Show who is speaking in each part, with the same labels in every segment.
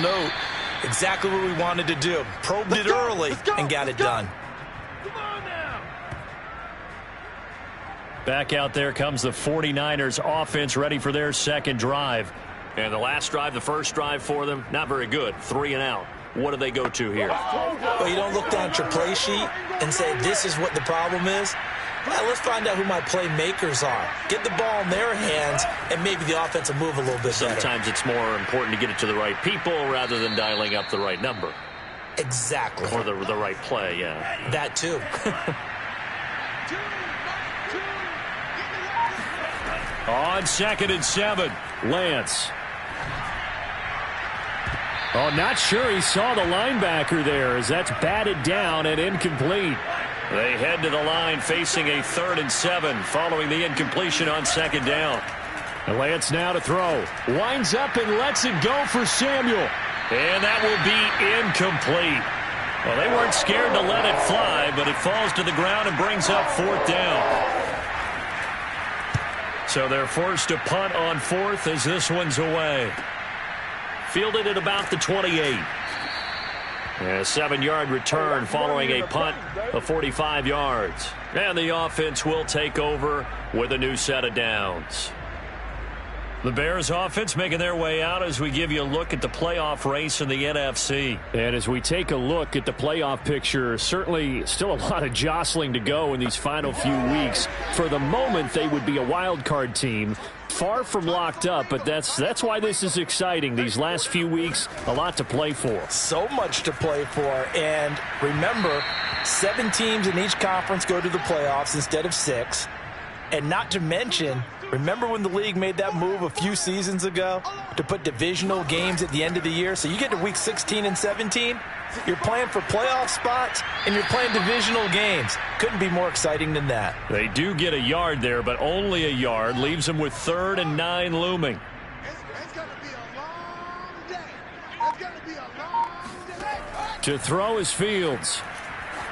Speaker 1: note, exactly what we wanted to do. Probed it early and got it done.
Speaker 2: Back out there comes the 49ers offense, ready for their second drive.
Speaker 3: And the last drive, the first drive for them, not very good. 3 and out. What do they go to here?
Speaker 1: Well, you don't look down at your play sheet and say, this is what the problem is. Well, let's find out who my playmakers are. Get the ball in their hands, and maybe the offense will move a little bit better.
Speaker 3: Sometimes it's more important to get it to the right people rather than dialing up the right number.
Speaker 1: Exactly.
Speaker 3: Or the right play, yeah.
Speaker 1: That too.
Speaker 2: On 2nd and 7, Lance. Oh, not sure he saw the linebacker there as that's batted down and incomplete.
Speaker 3: They head to the line facing a 3rd and 7 following the incompletion on 2nd down.
Speaker 2: And Lance now to throw. Winds up and lets it go for Samuel.
Speaker 3: And that will be incomplete. Well, they weren't scared to let it fly, but it falls to the ground and brings up 4th down. So they're forced to punt on 4th as this one's away. Fielded at about the 28. A 7-yard return following a punt of 45 yards. And the offense will take over with a new set of downs. The Bears offense making their way out as we give you a look at the playoff race in the NFC.
Speaker 2: And as we take a look at the playoff picture, certainly still a lot of jostling to go in these final few weeks. For the moment, they would be a wild card team. Far from locked up, but that's why this is exciting. These last few weeks, a lot to play for.
Speaker 1: So much to play for. And remember, 7 teams in each conference go to the playoffs instead of 6. And not to mention, remember when the league made that move a few seasons ago to put divisional games at the end of the year? So you get to week 16 and 17, you're playing for playoff spots, and you're playing divisional games. Couldn't be more exciting than that.
Speaker 2: They do get a yard there, but only a yard. Leaves them with 3rd and 9 looming.
Speaker 4: It's going to be a long day. It's going to be a long day.
Speaker 2: To throw is Fields.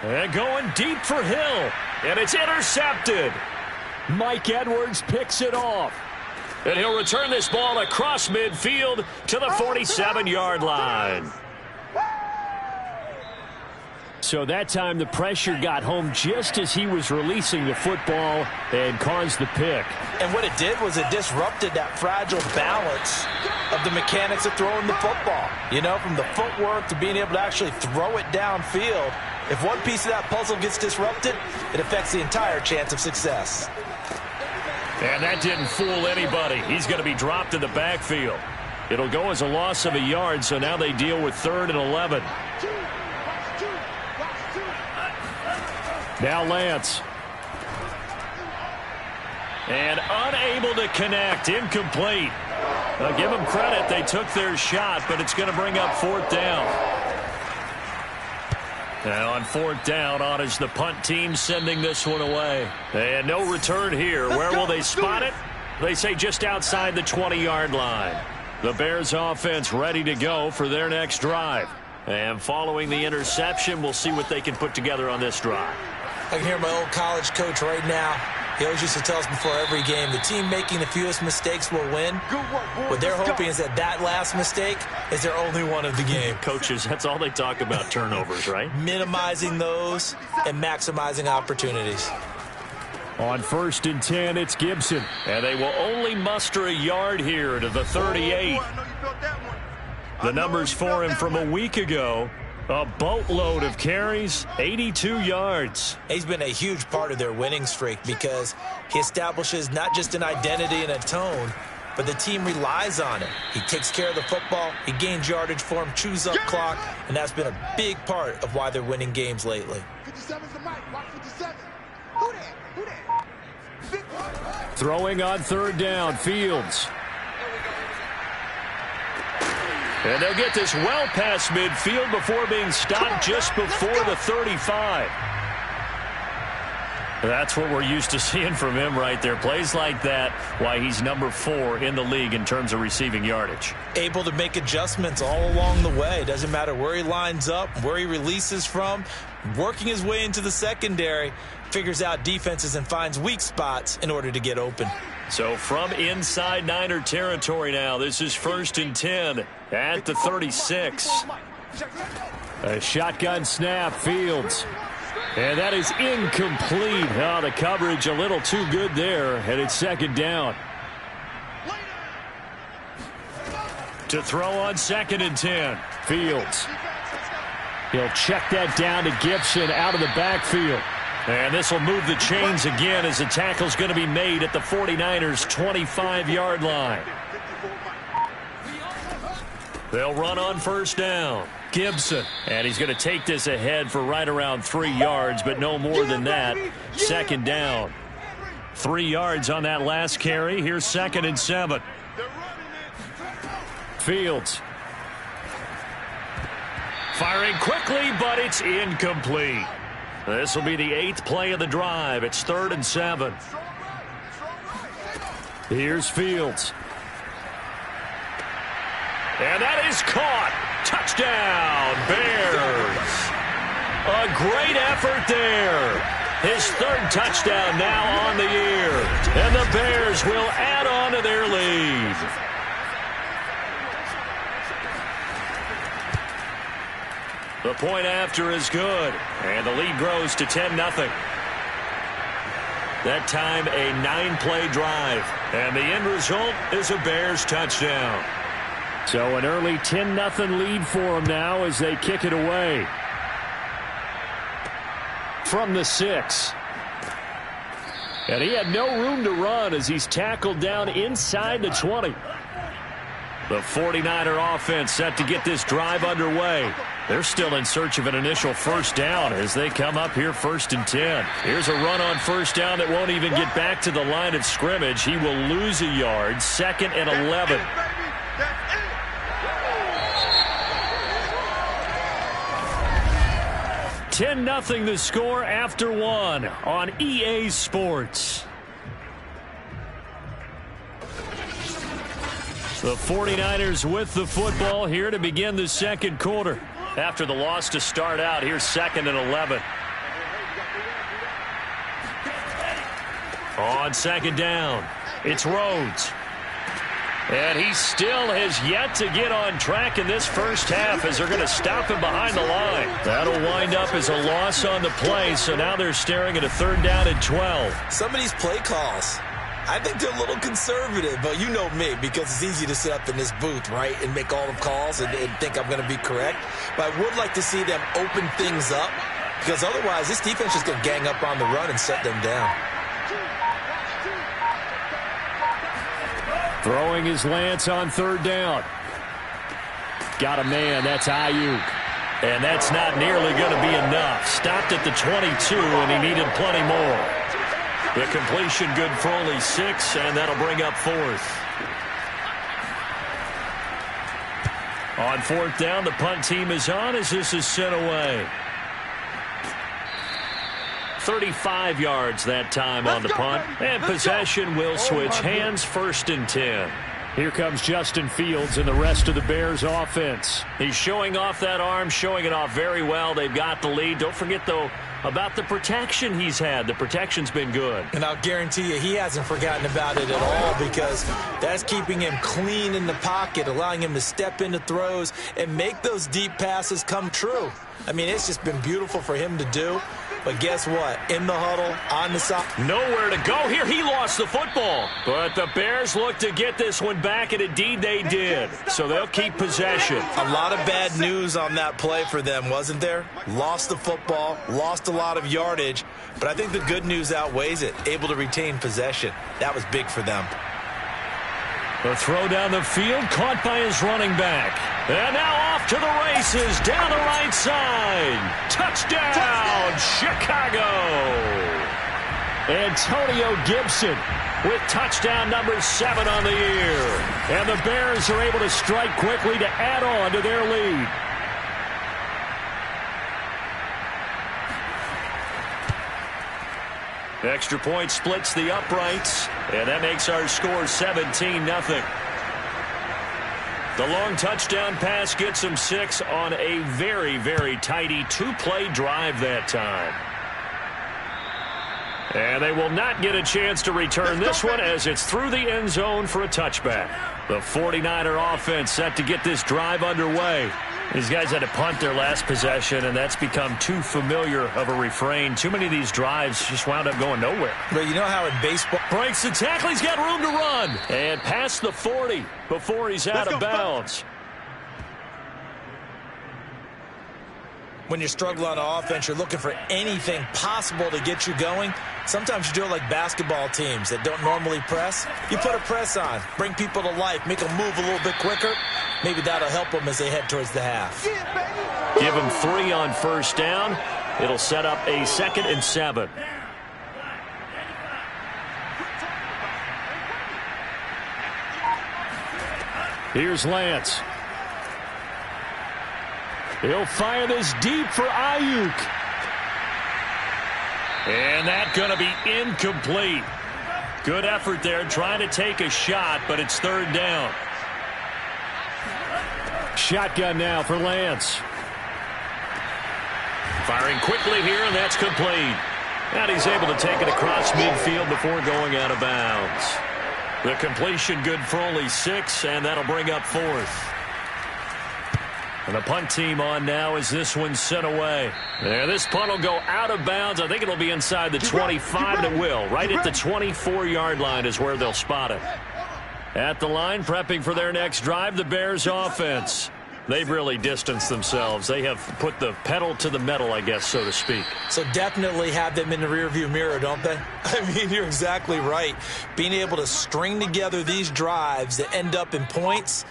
Speaker 3: And going deep for Hill. And it's intercepted.
Speaker 2: Mike Edwards picks it off.
Speaker 3: And he'll return this ball across midfield to the 47-yard line.
Speaker 2: So that time the pressure got home just as he was releasing the football and caused the pick.
Speaker 1: And what it did was it disrupted that fragile balance of the mechanics of throwing the football. You know, from the footwork to being able to actually throw it downfield. If one piece of that puzzle gets disrupted, it affects the entire chance of success.
Speaker 3: And that didn't fool anybody. He's going to be dropped in the backfield. It'll go as a loss of a yard, so now they deal with 3rd and 11.
Speaker 2: Now Lance.
Speaker 3: And unable to connect. Incomplete. Now give them credit. They took their shot, but it's going to bring up 4th down. Now on 4th down, on is the punt team sending this one away. And no return here. Where will they spot it? They say just outside the 20-yard line. The Bears offense ready to go for their next drive. And following the interception, we'll see what they can put together on this drive.
Speaker 1: I can hear my old college coach right now. He always used to tell us before every game, the team making the fewest mistakes will win. What they're hoping is that that last mistake is their only one of the game.
Speaker 3: Coaches, that's all they talk about, turnovers, right?
Speaker 1: Minimizing those and maximizing opportunities.
Speaker 2: On 1st and 10, it's Gibson.
Speaker 3: And they will only muster a yard here to the 38. The numbers for him from a week ago. A boatload of carries, 82 yards.
Speaker 1: He's been a huge part of their winning streak because he establishes not just an identity and a tone, but the team relies on it. He takes care of the football, he gains yardage for him, chews up clock, and that's been a big part of why they're winning games lately.
Speaker 4: 57's the mic. Watch 57. Who that?
Speaker 2: Throwing on 3rd down, Fields.
Speaker 3: And they'll get this well past midfield before being stopped just before the 35. That's what we're used to seeing from him right there. Plays like that, why he's number 4 in the league in terms of receiving yardage.
Speaker 1: Able to make adjustments all along the way. Doesn't matter where he lines up, where he releases from. Working his way into the secondary, figures out defenses and finds weak spots in order to get open.
Speaker 3: So from inside Niner territory now, this is 1st and 10 at the 36.
Speaker 2: A shotgun snap, Fields. And that is incomplete. Oh, the coverage a little too good there, and it's 2nd down.
Speaker 3: To throw on 2nd and 10.
Speaker 2: Fields. He'll check that down to Gibson out of the backfield.
Speaker 3: And this will move the chains again as the tackle's going to be made at the 49ers' 25-yard line. They'll run on 1st down. Gibson. And he's going to take this ahead for right around 3 yards, but no more than that. 2nd down. 3 yards on that last carry. Here's 2nd and 7.
Speaker 2: Fields.
Speaker 3: Firing quickly, but it's incomplete. This will be the 8th play of the drive. It's 3rd and 7.
Speaker 2: Here's Fields.
Speaker 3: And that is caught. Touchdown, Bears. A great effort there. His 3rd touchdown now on the year. And the Bears will add on to their lead. The point after is good, and the lead grows to 10-0. That time a 9-play drive, and the end result is a Bears touchdown.
Speaker 2: So an early 10-0 lead for them now as they kick it away. From the 6. And he had no room to run as he's tackled down inside the 20.
Speaker 3: The 49er offense set to get this drive underway. They're still in search of an initial 1st down as they come up here 1st and 10. Here's a run on 1st down that won't even get back to the line of scrimmage. He will lose a yard. 2nd and 11. 10-0 the score after 1 on EA Sports. The 49ers with the football here to begin the 2nd quarter. After the loss to start out, here's 2nd and 11. On 2nd down, it's Rhodes. And he still has yet to get on track in this first half as they're going to stop him behind the line. That'll wind up as a loss on the play, so now they're staring at a 3rd down and 12.
Speaker 1: Some of these play calls, I think they're a little conservative, but you know me, because it's easy to sit up in this booth, right, and make all the calls and think I'm going to be correct. But I would like to see them open things up, because otherwise this defense is going to gang up on the run and set them down.
Speaker 2: Throwing is Lance on 3rd down. Got a man, that's Ayuk.
Speaker 3: And that's not nearly going to be enough. Stopped at the 22, and he needed plenty more. The completion good for only 6, and that'll bring up 4th. On 4th down, the punt team is on as this is sent away. 35 yards that time on the punt. And possession will switch hands. 1st and 10.
Speaker 2: Here comes Justin Fields and the rest of the Bears offense.
Speaker 3: He's showing off that arm, showing it off very well. They've got the lead. Don't forget, though, about the protection he's had. The protection's been good.
Speaker 1: And I'll guarantee you he hasn't forgotten about it at all, because that's keeping him clean in the pocket, allowing him to step into throws and make those deep passes come true. I mean, it's just been beautiful for him to do. But guess what? In the huddle, on the side.
Speaker 3: Nowhere to go here. He lost the football. But the Bears look to get this one back, and indeed they did. So they'll keep possession.
Speaker 1: A lot of bad news on that play for them, wasn't there? Lost the football, lost a lot of yardage. But I think the good news outweighs it. Able to retain possession. That was big for them.
Speaker 3: The throw down the field, caught by his running back. And now off to the races, down the right side. Touchdown, Chicago!
Speaker 2: Antonio Gibson
Speaker 3: with touchdown number 7 on the year.
Speaker 2: And the Bears are able to strike quickly to add on to their lead.
Speaker 3: Extra point splits the uprights, and that makes our score 17-0. The long touchdown pass gets him 6 on a very, very tidy 2-play drive that time. And they will not get a chance to return this one as it's through the end zone for a touchback. The 49er offense set to get this drive underway. These guys had to punt their last possession, and that's become too familiar of a refrain. Too many of these drives just wound up going nowhere.
Speaker 1: But you know how in baseball...
Speaker 3: Breaks the tackle. He's got room to run. And past the 40 before he's out of bounds.
Speaker 1: When you're struggling on offense, you're looking for anything possible to get you going. Sometimes you do it like basketball teams that don't normally press. You put a press on, bring people to life, make them move a little bit quicker. Maybe that'll help them as they head towards the half.
Speaker 3: Give them 3 on first down. It'll set up a 2nd and 7.
Speaker 2: Here's Lance. He'll fire this deep for Ayuk.
Speaker 3: And that's going to be incomplete. Good effort there trying to take a shot, but it's 3rd down.
Speaker 2: Shotgun now for Lance.
Speaker 3: Firing quickly here, and that's complete. And he's able to take it across midfield before going out of bounds. The completion good for only 6, and that'll bring up 4th. And the punt team on now as this one's sent away. And this punt will go out of bounds. I think it'll be inside the 25, and it will. Right at the 24-yard line is where they'll spot it. At the line, prepping for their next drive, the Bears offense. They've really distanced themselves. They have put the pedal to the metal, I guess, so to speak.
Speaker 1: So definitely have them in the rearview mirror, don't they? I mean, you're exactly right. Being able to string together these drives that end up in points,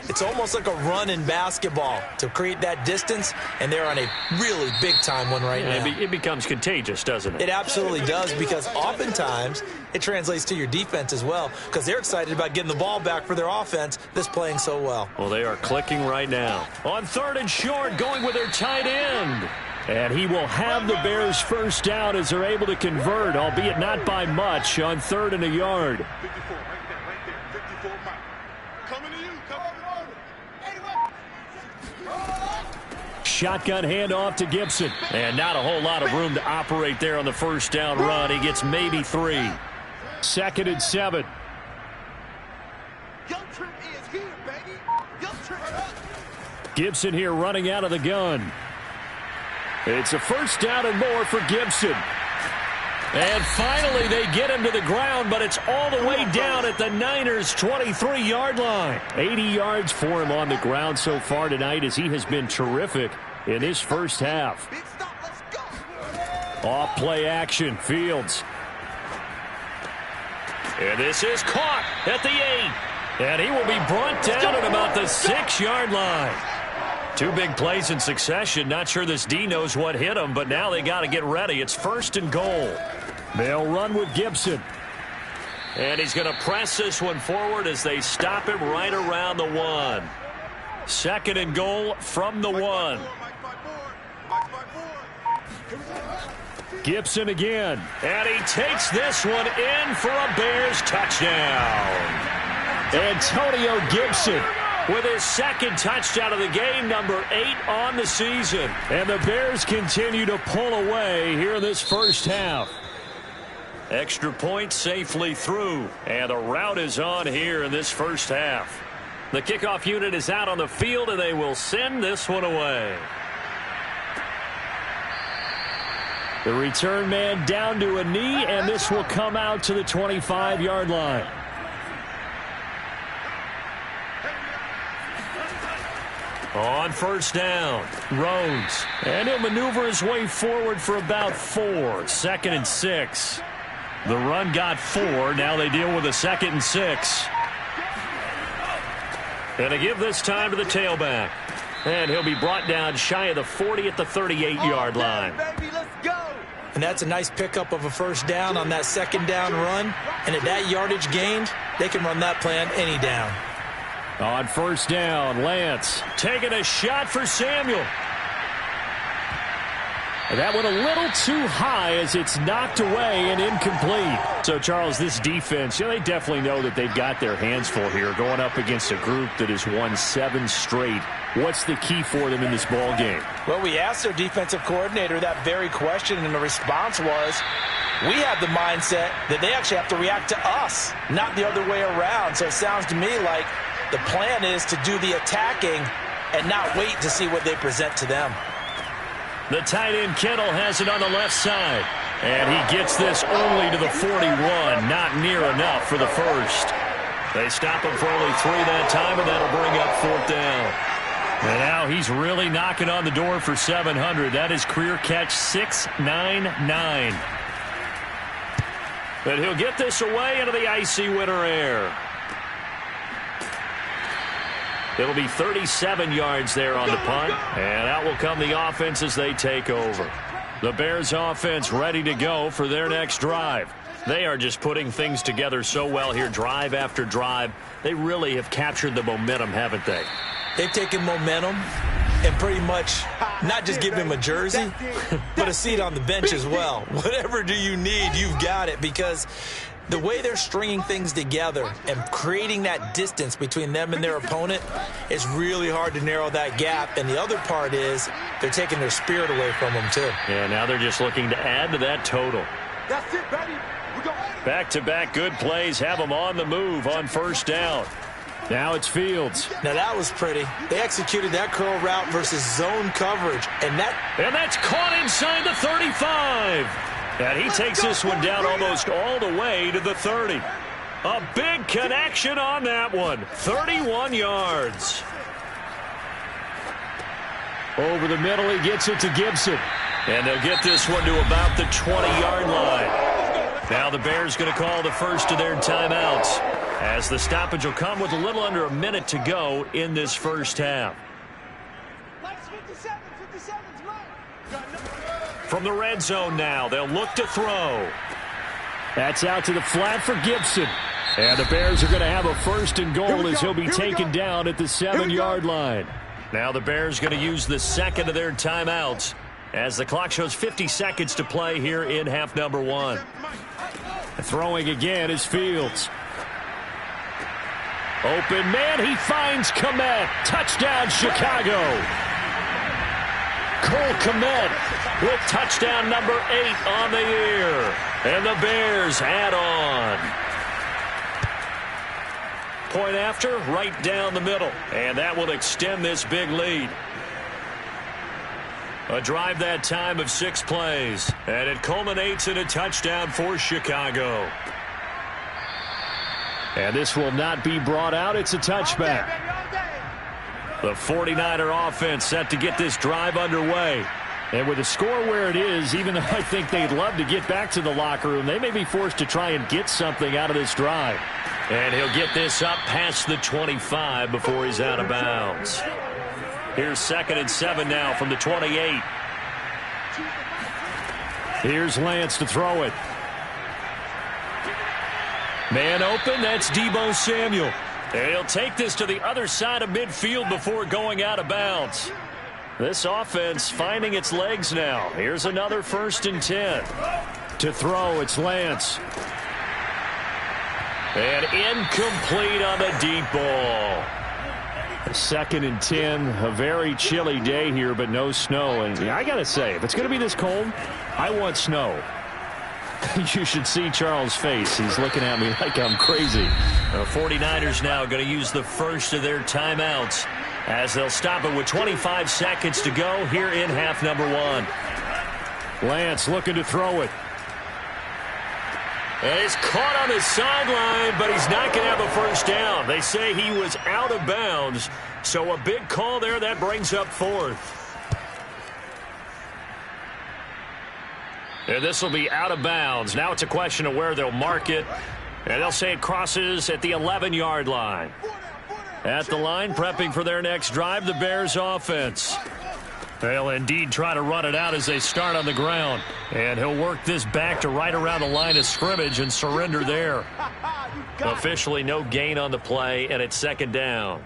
Speaker 1: it's almost like a run in basketball to create that distance, and they're on a really big-time one right now.
Speaker 3: It becomes contagious, doesn't it?
Speaker 1: It absolutely does, because oftentimes it translates to your defense as well, because they're excited about getting the ball back for their offense that's playing so well.
Speaker 3: Well, they are clicking right now. On 3rd and short, going with their tight end.
Speaker 2: And he will have the Bears first down as they're able to convert, albeit not by much, on 3rd and a yard.
Speaker 4: 54, right there, 54 Mike. Coming to you,
Speaker 2: Shotgun handoff to Gibson.
Speaker 3: And not a whole lot of room to operate there on the first down run. He gets maybe 3.
Speaker 2: 2nd and 7. Gibson here running out of the gun. It's a first down and more for Gibson.
Speaker 3: And finally they get him to the ground, but it's all the way down at the Niners' 23-yard line.
Speaker 2: 80 yards for him on the ground so far tonight as he has been terrific in his first half. Off play action, Fields.
Speaker 3: And this is caught at the 8. And he will be brought down at about the 6-yard line. 2 big plays in succession. Not sure this D knows what hit him, but now they got to get ready. It's 1st and goal.
Speaker 2: They'll run with Gibson.
Speaker 3: And he's going to press this one forward as they stop him right around the 1. 2nd and goal from the 1.
Speaker 2: Gibson again.
Speaker 3: And he takes this one in for a Bears touchdown.
Speaker 2: Antonio Gibson
Speaker 3: with his 2nd touchdown of the game, number 8 on the season.
Speaker 2: And the Bears continue to pull away here in this first half.
Speaker 3: Extra point safely through. And the route is on here in this first half. The kickoff unit is out on the field, and they will send this one away.
Speaker 2: The return man down to a knee, and this will come out to the 25-yard line.
Speaker 3: On first down,
Speaker 2: Rhodes.
Speaker 3: And he'll maneuver his way forward for about 4. 2nd and 6. The run got 4. Now they deal with a 2nd and 6. And to give this time to the tailback. And he'll be brought down shy of the 40 at the 38-yard line.
Speaker 1: And that's a nice pickup of a first down on that 2nd down run. And at that yardage gained, they can run that play on any down.
Speaker 2: On first down, Lance.
Speaker 3: Taking a shot for Samuel.
Speaker 2: That went a little too high as it's knocked away and incomplete.
Speaker 3: So, Charles, this defense, they definitely know that they've got their hands full here going up against a group that has won 7 straight. What's the key for them in this ball game?
Speaker 1: Well, we asked their defensive coordinator that very question, and the response was We have the mindset that they actually have to react to us, not the other way around. So it sounds to me like the plan is to do the attacking and not wait to see what they present to them.
Speaker 3: The tight end Kittle has it on the left side. And he gets this only to the 41, not near enough for the first. They stop him for only 3 that time, and that'll bring up 4th down. And now he's really knocking on the door for 700. That is career catch 699. But he'll get this away into the icy winter air. It'll be 37 yards there on the punt, and out will come the offense as they take over. The Bears offense ready to go for their next drive. They are just putting things together so well here, drive after drive. They really have captured the momentum, haven't they?
Speaker 1: They've taken momentum and pretty much not just give him a jersey, but a seat on the bench as well. Whatever do you need, you've got it, because the way they're stringing things together and creating that distance between them and their opponent is really hard to narrow that gap. And the other part is they're taking their spirit away from them, too.
Speaker 3: Yeah, now they're just looking to add to that total.
Speaker 4: That's it, baby.
Speaker 3: Back-to-back good plays have them on the move on 1st down.
Speaker 2: Now it's Fields.
Speaker 1: Now that was pretty. They executed that curl route versus zone coverage. And
Speaker 3: that's caught inside the 35. And he takes this one down almost all the way to the 30. A big connection on that one. 31 yards.
Speaker 2: Over the middle, he gets it to Gibson.
Speaker 3: And they'll get this one to about the 20-yard line. Now the Bears going to call the first of their timeouts, as the stoppage will come with a little under a minute to go in this first half. From the red zone now, they'll look to throw.
Speaker 2: That's out to the flat for Gibson. And the Bears are going to have a 1st and goal as he'll be taken down at the 7-yard line.
Speaker 3: Now the Bears going to use the second of their timeouts as the clock shows 50 seconds to play here in half number 1.
Speaker 2: Throwing again is Fields. Open man, he finds Kmet. Touchdown, Chicago.
Speaker 3: Cole Kmet with touchdown number 8 on the year. And the Bears add on. Point after, right down the middle. And that will extend this big lead. A drive that time of 6 plays. And it culminates in a touchdown for Chicago.
Speaker 2: And this will not be brought out. It's a touchback.
Speaker 3: The 49er offense set to get this drive underway.
Speaker 2: And with the score where it is, even though I think they'd love to get back to the locker room, they may be forced to try and get something out of this drive.
Speaker 3: And he'll get this up past the 25 before he's out of bounds. Here's 2nd and 7 now from the 28.
Speaker 2: Here's Lance to throw it.
Speaker 3: Man open, that's Deebo Samuel. And he'll take this to the other side of midfield before going out of bounds. This offense finding its legs now. Here's another 1st and 10.
Speaker 2: To throw, it's Lance.
Speaker 3: And incomplete on the deep ball.
Speaker 2: 2nd and 10, a very chilly day here, but no snow. And I got to say, if it's going to be this cold, I want snow. You should see Charles' face. He's looking at me like I'm crazy.
Speaker 3: The 49ers now going to use the first of their timeouts as they'll stop it with 25 seconds to go here in half number 1.
Speaker 2: Lance looking to throw it.
Speaker 3: And he's caught on the sideline, but he's not going to have a 1st down. They say he was out of bounds, so a big call there. That brings up 4th. And this will be out of bounds. Now it's a question of where they'll mark it. And they'll say it crosses at the 11-yard line. At the line, prepping for their next drive, the Bears offense. They'll indeed try to run it out as they start on the ground. And he'll work this back to right around the line of scrimmage and surrender there. Officially no gain on the play, and it's 2nd down.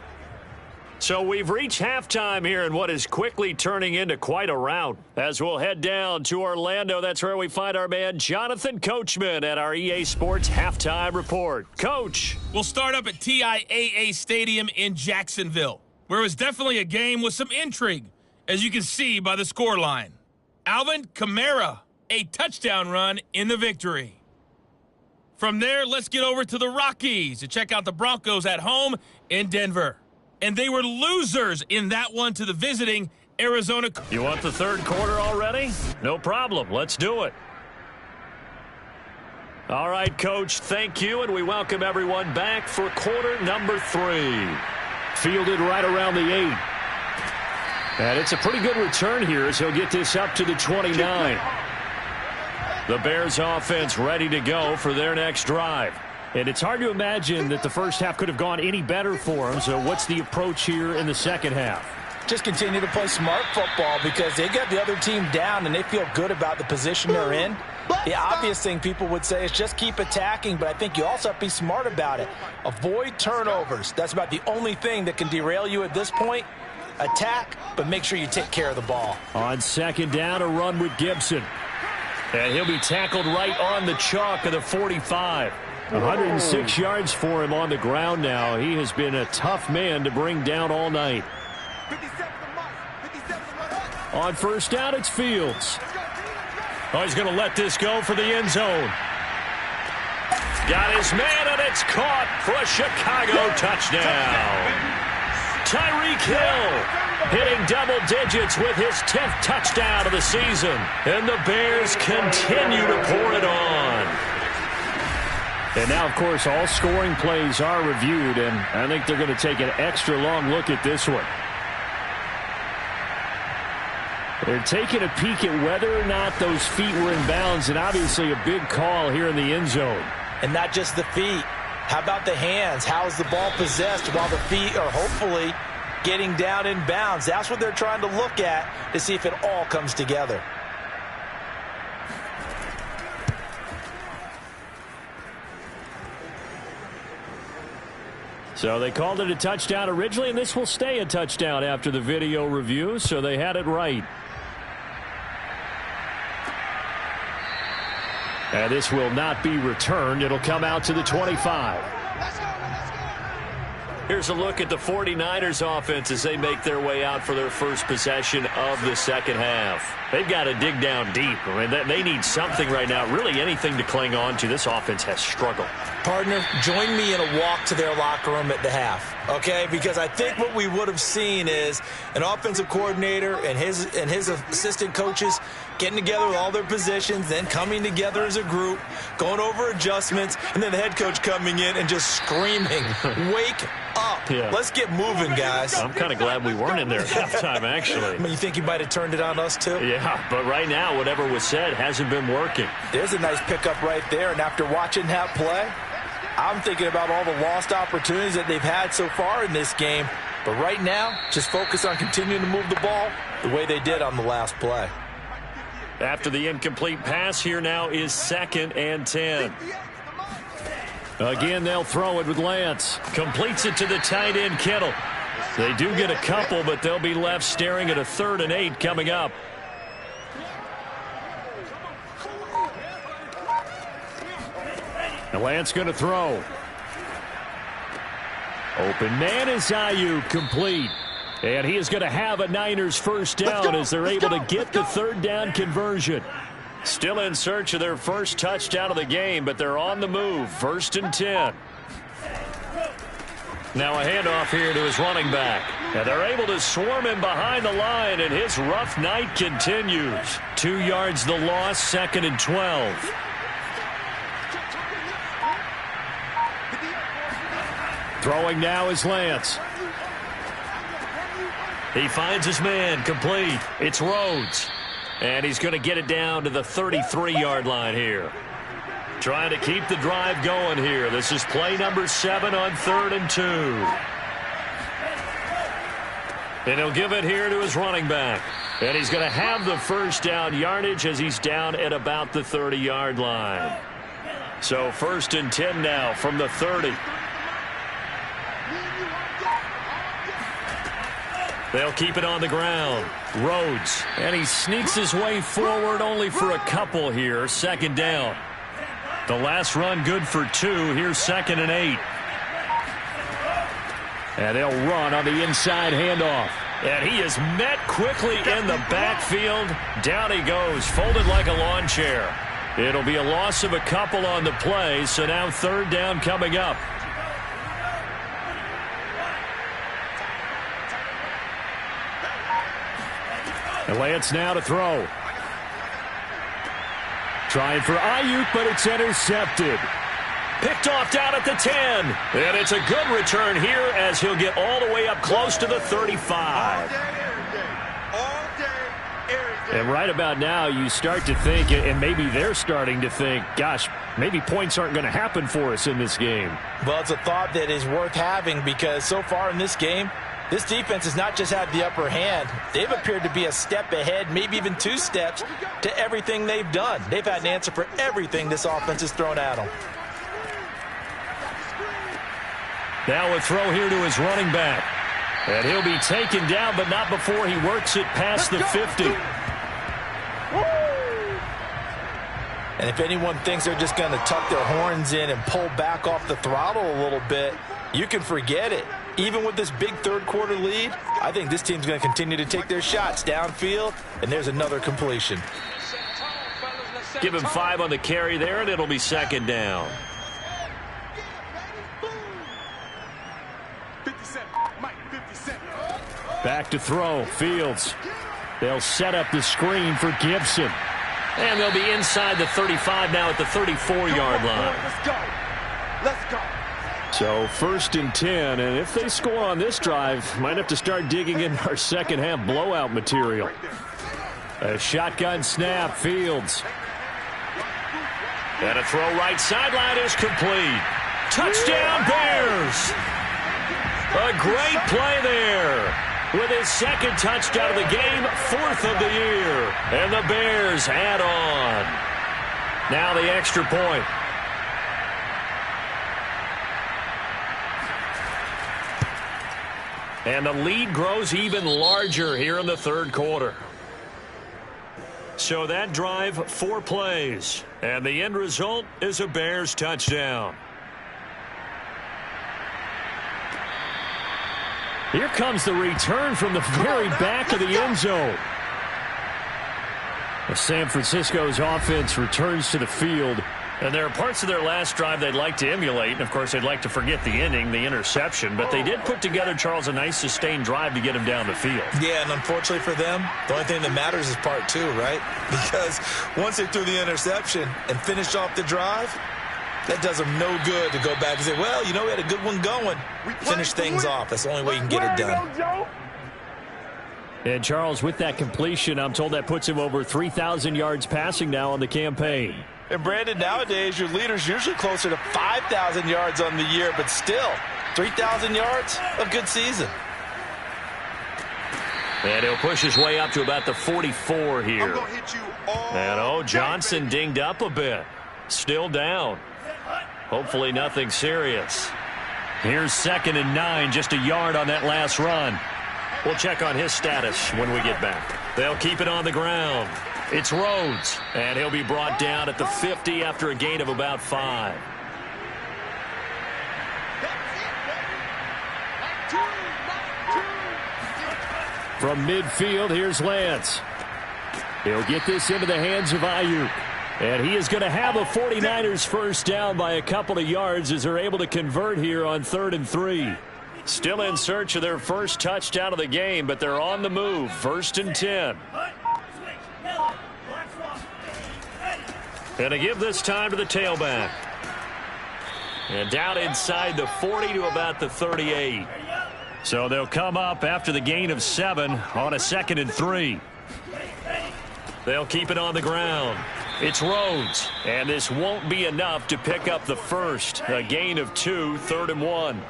Speaker 3: So we've reached halftime here in what is quickly turning into quite a rout. As we'll head down to Orlando, that's where we find our man Jonathan Coachman at our EA Sports Halftime Report. Coach.
Speaker 5: We'll start up at TIAA Stadium in Jacksonville, where it was definitely a game with some intrigue, as you can see by the scoreline. Alvin Kamara a touchdown run in the victory. From there, let's get over to the Rockies to check out the Broncos at home in Denver. And they were losers in that one to the visiting Arizona.
Speaker 3: You want the third quarter already? No problem. Let's do it. All right, Coach, thank you, and we welcome everyone back for quarter number 3.
Speaker 2: Fielded right around the 8. And it's a pretty good return here as he'll get this up to the 29. The Bears offense ready to go for their next drive. And it's hard to imagine that the first half could have gone any better for them. So what's the approach here in the second half?
Speaker 1: Just continue to play smart football because they got the other team down and they feel good about the position they're in. The obvious thing people would say is just keep attacking, but I think you also have to be smart about it. Avoid turnovers. That's about the only thing that can derail you at this point. Attack, but make sure you take care of the ball.
Speaker 2: On second down, a run with Gibson. And he'll be tackled right on the chalk of the 45. 106 yards for him on the ground now. He has been a tough man to bring down all night. On first down, it's Fields.
Speaker 3: Oh, he's going to let this go for the end zone. Got his man, and it's caught for a Chicago touchdown. Tyreek Hill hitting double digits with his 10th touchdown of the season. And the Bears continue to pour it on.
Speaker 2: And now, of course, all scoring plays are reviewed, and I think they're going to take an extra long look at this one. They're taking a peek at whether or not those feet were in bounds, and obviously a big call here in the end zone.
Speaker 1: And not just the feet. How about the hands? How is the ball possessed while the feet are hopefully getting down in bounds? That's what they're trying to look at to see if it all comes together.
Speaker 2: So they called it a touchdown originally, and this will stay a touchdown after the video review, so they had it right. And this will not be returned. It'll come out to the 25.
Speaker 3: Here's a look at the 49ers offense as they make their way out for their first possession of the second half. They've got to dig down deep. I mean, they need something right now, really anything to cling on to. This offense has struggled.
Speaker 1: Partner, join me in a walk to their locker room at the half, okay? Because I think what we would have seen is an offensive coordinator and his assistant coaches getting together with all their positions, then coming together as a group, going over adjustments, and then the head coach coming in and just screaming, wake up.
Speaker 3: Yeah.
Speaker 1: Let's get moving, guys.
Speaker 3: I'm kind of glad we weren't in there at halftime, actually.
Speaker 1: I mean, you think you might have turned it on us, too?
Speaker 3: Yeah, but right now, whatever was said hasn't been working.
Speaker 1: There's a nice pickup right there, and after watching that play, I'm thinking about all the lost opportunities that they've had so far in this game. But right now, just focus on continuing to move the ball the way they did on the last play.
Speaker 3: After the incomplete pass, here now is 2nd and 10.
Speaker 2: Again, they'll throw it with Lance.
Speaker 3: Completes it to the tight end, Kittle. They do get a couple, but they'll be left staring at a 3rd and 8 coming up.
Speaker 2: And Lance going to throw. Open man is Ayuk, complete. And he is going to have a Niners first down as they're able to get the 3rd down conversion.
Speaker 3: Still in search of their first touchdown of the game, but they're on the move. 1st and 10. Now a handoff here to his running back. And they're able to swarm him behind the line, and his rough night continues. 2 yards the loss, 2nd and 12.
Speaker 2: Throwing now is Lance.
Speaker 3: He finds his man, complete. It's Rhodes. And he's going to get it down to the 33-yard line here. Trying to keep the drive going here. This is play number 7 on 3rd and 2. And he'll give it here to his running back. And he's going to have the first down yardage as he's down at about the 30-yard line. So 1st and 10 now from the 30. They'll keep it on the ground. Rhodes.
Speaker 2: And he sneaks his way forward only for a couple here. 2nd down.
Speaker 3: The last run good for 2. Here's 2nd and 8.
Speaker 2: And they'll run on the inside handoff.
Speaker 3: And he is met quickly in the backfield. Down he goes, folded like a lawn chair. It'll be a loss of a couple on the play, so now third down coming up. And Lance now to throw. Trying for Ayuk, but it's intercepted. Picked off down at the 10. And it's a good return here as he'll get all the way up close to the 35.
Speaker 2: And right about now, you start to think, and maybe they're starting to think, gosh, maybe points aren't going to happen for us in this game.
Speaker 1: Well, it's a thought that is worth having because so far in this game, this defense has not just had the upper hand. They've appeared to be a step ahead, maybe even 2 steps to everything they've done. They've had an answer for everything this offense has thrown at them.
Speaker 3: Now a throw here to his running back. And he'll be taken down, but not before he works it past the 50.
Speaker 1: And if anyone thinks they're just going to tuck their horns in and pull back off the throttle a little bit, you can forget it. Even with this big third-quarter lead, I think this team's going to continue to take their shots downfield, and there's another completion.
Speaker 3: Give him 5 on the carry there, and it'll be second down.
Speaker 2: Back to throw, Fields. They'll set up the screen for Gibson.
Speaker 3: And they'll be inside the 35 now at the 34-yard line.
Speaker 4: Let's go.
Speaker 2: So 1st and 10, and if they score on this drive, might have to start digging in our second half blowout material. A shotgun snap, Fields.
Speaker 3: And a throw right sideline is complete. Touchdown Bears! A great play there. With his second touchdown of the game, 4th of the year. And the Bears add on. Now the extra point. And the lead grows even larger here in the third quarter. So that drive, 4 plays. And the end result is a Bears touchdown.
Speaker 2: Here comes the return from the very back of the end zone. San Francisco's offense returns to the field.
Speaker 3: And there are parts of their last drive they'd like to emulate. And, of course, they'd like to forget the ending, the interception. But they did put together, Charles, a nice sustained drive to get him down the field.
Speaker 1: Yeah, and unfortunately for them, the only thing that matters is part 2, right? Because once they threw the interception and finished off the drive, that does them no good to go back and say, well, you know, we had a good one going. Finish things off. That's the only way you can get it done.
Speaker 2: And, Charles, with that completion, I'm told that puts him over 3,000 yards passing now on the campaign.
Speaker 1: And, Brandon, nowadays your leader's usually closer to 5,000 yards on the year, but still, 3,000 yards, a good season.
Speaker 3: And he'll push his way up to about the 44 here. And, Johnson dinged up a bit. Still down. Hopefully nothing serious. Here's 2nd and 9, just a yard on that last run. We'll check on his status when we get back. They'll keep it on the ground. It's Rhodes, and he'll be brought down at the 50 after a gain of about 5.
Speaker 2: From midfield, here's Lance. He'll get this into the hands of Ayuk. And he is going to have a 49ers first down by a couple of yards as they're able to convert here on 3rd and 3.
Speaker 3: Still in search of their first touchdown of the game, but they're on the move. 1st and 10. And to give this time to the tailback. And down inside the 40 to about the 38. So they'll come up after the gain of 7 on a 2nd and 3. They'll keep it on the ground. It's Rhodes. And this won't be enough to pick up the first. A gain of 2, 3rd and 1.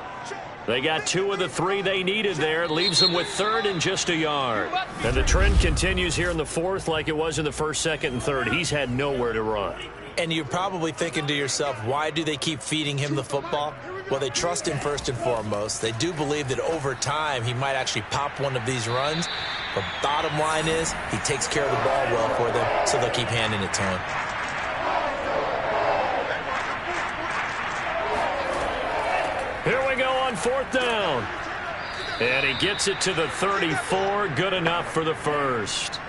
Speaker 3: They got 2 of the 3 they needed there. It leaves them with 3rd and just a yard. And the trend continues here in the 4th like it was in the 1st, 2nd, and 3rd. He's had nowhere to run.
Speaker 1: And you're probably thinking to yourself, why do they keep feeding him the football? Well, they trust him first and foremost. They do believe that over time he might actually pop one of these runs. But bottom line is he takes care of the ball well for them, so they'll keep handing it to him.
Speaker 3: Here we go on 4th down. And he gets it to the 34. Good enough for the first.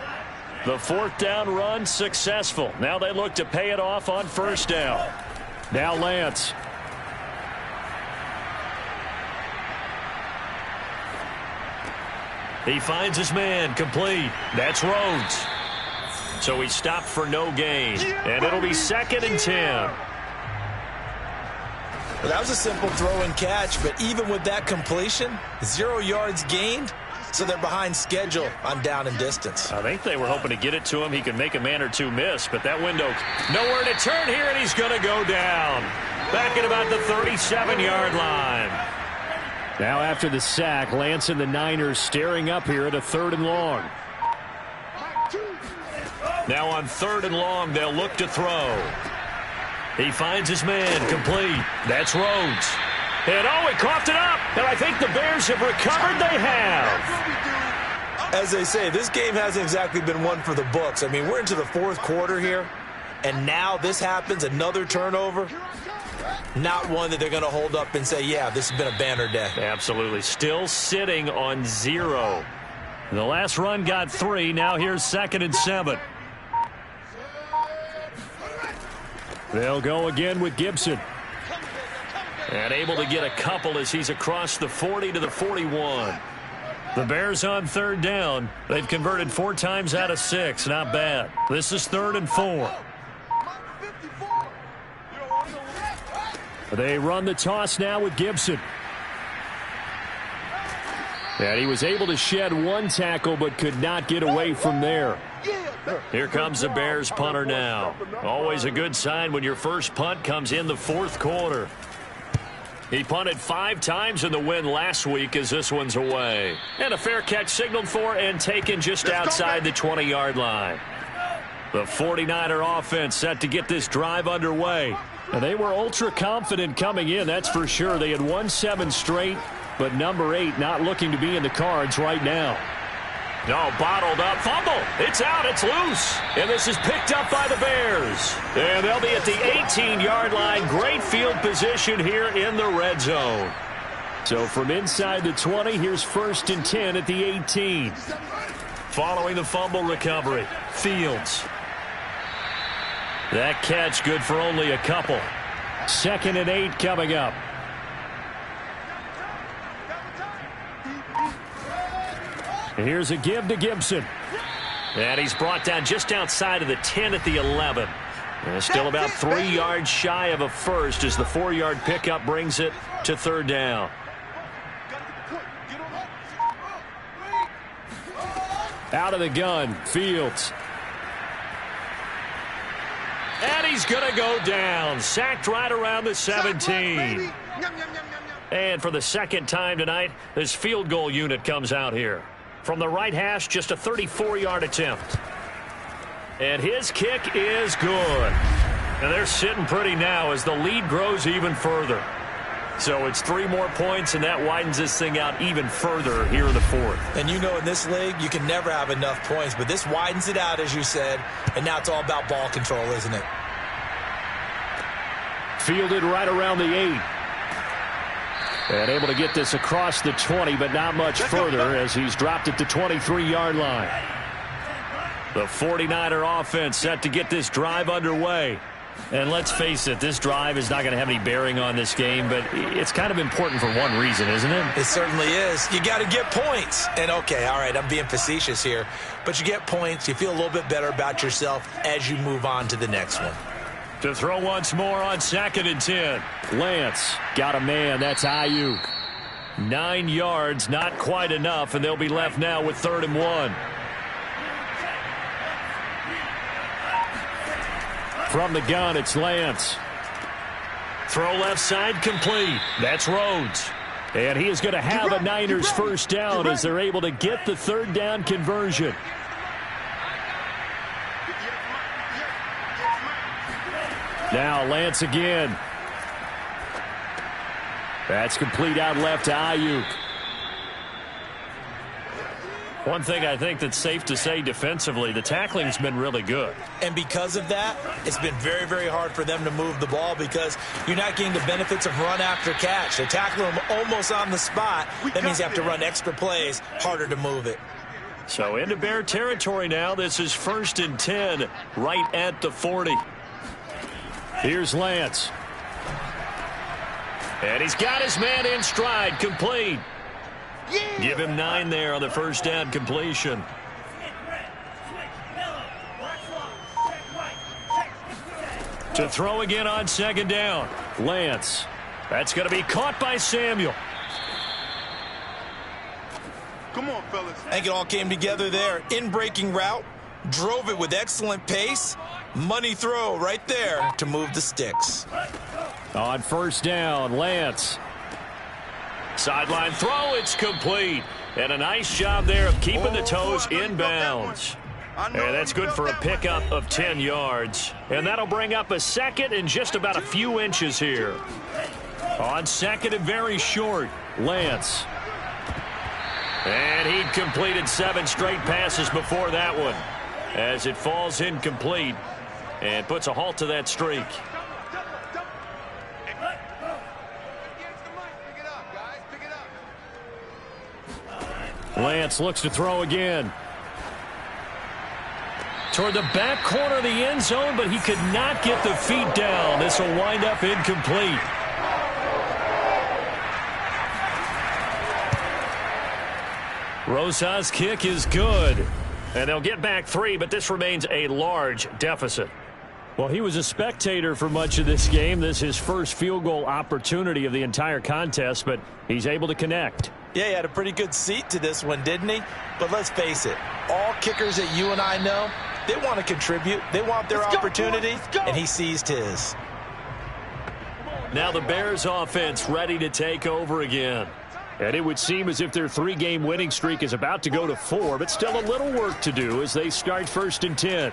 Speaker 3: The fourth down run successful. Now they look to pay it off on first down. Now Lance. He finds his man, complete. That's Rhodes. So he stopped for no gain. And it'll be 2nd and 10.
Speaker 1: Well, that was a simple throw and catch, but even with that completion, 0 yards gained, so they're behind schedule on down and distance.
Speaker 3: I think they were hoping to get it to him. He could make a man or two miss, but that window, nowhere to turn here, and he's going to go down. Back at about the 37-yard line.
Speaker 2: Now after the sack, Lance and the Niners staring up here at a 3rd and long.
Speaker 3: Now on 3rd and long, they'll look to throw. He finds his man, complete. That's Rhodes. And he coughed it up. And I think the Bears have recovered. They have.
Speaker 1: As they say, this game hasn't exactly been one for the books. I mean, we're into the 4th quarter here, and now this happens, another turnover. Not one that they're going to hold up and say, yeah, this has been a banner day.
Speaker 3: Absolutely. Still sitting on 0. The last run got 3. Now here's 2nd and 7.
Speaker 2: They'll go again with Gibson.
Speaker 3: And able to get a couple as he's across the 40 to the 41. The Bears on 3rd down. They've converted 4 times out of 6. Not bad. This is 3rd and 4.
Speaker 2: They run the toss now with Gibson. And he was able to shed 1 tackle but could not get away from there.
Speaker 3: Here comes the Bears punter now. Always a good sign when your first punt comes in the 4th quarter. He punted 5 times in the win last week as this one's away. And a fair catch signaled for and taken just outside the 20-yard line. The 49er offense set to get this drive underway.
Speaker 2: And they were ultra confident coming in, that's for sure. They had won 7 straight, but number 8 not looking to be in the cards right now.
Speaker 3: No, bottled up. Fumble. It's out. It's loose. And this is picked up by the Bears. And they'll be at the 18-yard line. Great field position here in the red zone.
Speaker 2: So from inside the 20, here's 1st and 10 at the 18.
Speaker 3: Following the fumble recovery, Fields. That catch good for only a couple.
Speaker 2: 2nd and 8 coming up. Here's a give to Gibson.
Speaker 3: And he's brought down just outside of the 10 at the 11. And still about 3 yards shy of a first as the 4-yard pickup brings it to 3rd down.
Speaker 2: Out of the gun, Fields.
Speaker 3: And he's going to go down. Sacked right around the 17. And for the 2nd time tonight, this field goal unit comes out here. From the right hash, just a 34-yard attempt. And his kick is good. And they're sitting pretty now as the lead grows even further. So it's 3 more points, and that widens this thing out even further here in the 4th.
Speaker 1: And you know in this league, you can never have enough points, but this widens it out, as you said, and now it's all about ball control, isn't it?
Speaker 2: Fielded right around the 8. And able to get this across the 20, but not much further as he's dropped it to 23-yard line.
Speaker 3: The 49er offense set to get this drive underway. And let's face it, this drive is not going to have any bearing on this game, but it's kind of important for one reason, isn't it?
Speaker 1: It certainly is. You got to get points. And, okay, all right, I'm being facetious here, but you get points, you feel a little bit better about yourself as you move on to the next one.
Speaker 3: To throw once more on 2nd and 10.
Speaker 2: Lance got a man. That's Ayuk.
Speaker 3: 9 yards, not quite enough, and they'll be left now with 3rd and 1.
Speaker 2: From the gun, it's Lance.
Speaker 3: Throw left side complete. That's Rhodes.
Speaker 2: And he is going to have a Niners first down as they're able to get the 3rd down conversion. Now Lance again. That's complete out left to Ayuk.
Speaker 3: One thing I think that's safe to say defensively, the tackling's been really good.
Speaker 1: And because of that, it's been very, very hard for them to move the ball because you're not getting the benefits of run after catch. They tackle them almost on the spot. That means you have to run extra plays, harder to move it.
Speaker 3: So into Bear territory now. This is 1st and 10, right at the 40.
Speaker 2: Here's Lance.
Speaker 3: And he's got his man in stride, complete. Give him 9 there on the first down completion. To throw again on 2nd down.
Speaker 2: Lance.
Speaker 3: That's going to be caught by Samuel.
Speaker 4: Come on, fellas.
Speaker 1: I think it all came together there. In-breaking route, drove it with excellent pace. Money throw right there to move the sticks.
Speaker 2: On 1st down, Lance.
Speaker 3: Sideline throw, it's complete. And a nice job there of keeping the toes inbounds. And that's good for a pickup of 10 yards. And that'll bring up a 2nd and just about a few inches here. On 2nd and very short,
Speaker 2: Lance.
Speaker 3: And he'd completed 7 straight passes before that one, as it falls incomplete and puts a halt to that streak.
Speaker 2: Lance looks to throw again.
Speaker 3: Toward the back corner of the end zone, but he could not get the feet down. This will wind up incomplete. Rosas' kick is good. And they'll get back 3, but this remains a large deficit.
Speaker 2: Well, he was a spectator for much of this game. This is his first field goal opportunity of the entire contest, but he's able to connect.
Speaker 1: Yeah, he had a pretty good seat to this one, didn't he? But let's face it, all kickers that you and I know, they want to contribute. They want their opportunity, and he seized his.
Speaker 3: Now the Bears offense ready to take over again.
Speaker 2: And it would seem as if their 3-game winning streak is about to go to 4, but still a little work to do as they start 1st and 10.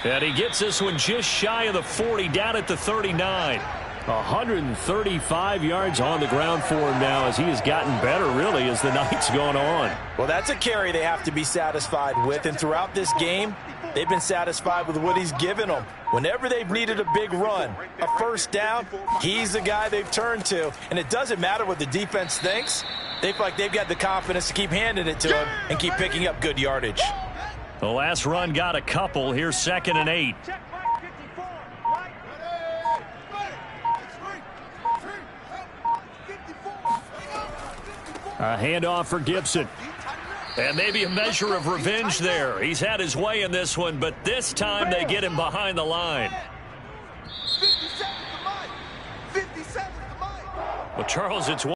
Speaker 3: And he gets this one just shy of the 40, down at the 39.
Speaker 2: 135 yards on the ground for him now as he has gotten better, really, as the night's gone on.
Speaker 1: Well, that's a carry they have to be satisfied with, and throughout this game, they've been satisfied with what he's given them. Whenever they've needed a big run, a 1st down, he's the guy they've turned to. And it doesn't matter what the defense thinks. They feel like they've got the confidence to keep handing it to him and keep picking up good yardage.
Speaker 3: The last run got a couple. Here's 2nd and 8.
Speaker 2: A handoff for Gibson.
Speaker 3: And maybe a measure of revenge there. He's had his way in this one, but this time they get him behind the line.
Speaker 4: 50 seconds to mine. 50 seconds to mine.
Speaker 3: Well, Charles, it's